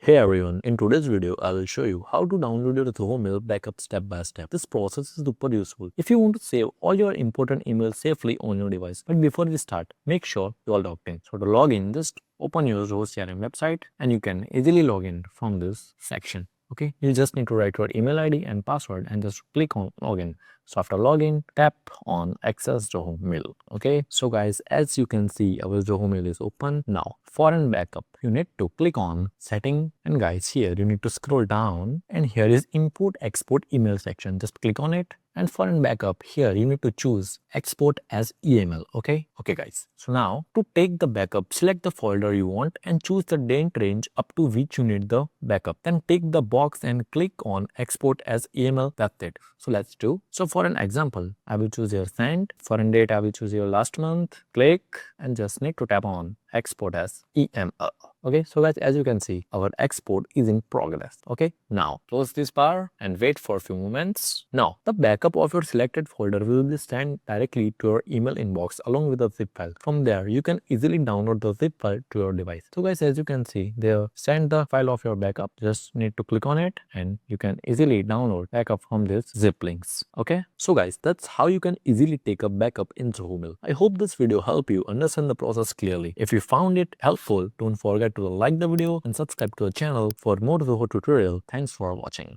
Hey everyone, in today's video, I will show you how to download your Zoho Mail backup step by step. This process is super useful if you want to save all your important emails safely on your device. But before we start, make sure you are logged in. So to log in, just open your Zoho CRM website and you can easily log in from this section. Okay, you just need to write your email ID and password and just click on login. So after login, tap on access Zoho Mail. Okay, so guys, as you can see, our Zoho Mail is open. Now for an backup, you need to click on setting, and guys, here you need to scroll down and here is import export email section. Just click on it. And for an backup, here you need to choose export as email. Okay guys, so now to take the backup, select the folder you want and choose the date range up to which you need the backup. Then take the box and click on export as email. That's it. So let's do. So for an example, I will choose your send. For an date, I will choose your last month. Click and just need to tap on export as email. Okay, so guys, as you can see, our export is in progress. Okay, now close this bar and wait for a few moments. Now the backup of your selected folder will be sent directly to your email inbox along with a zip file. From there, you can easily download the zip file to your device. So guys, as you can see, there, send the file of your backup. Just need to click on it and you can easily download backup from this zip links. Okay, so guys, that's how you can easily take a backup in Zoho Mail. I hope this video helped you understand the process clearly. If you found it helpful, don't forget to like the video and subscribe to the channel for more Zoho tutorial. Thanks for watching.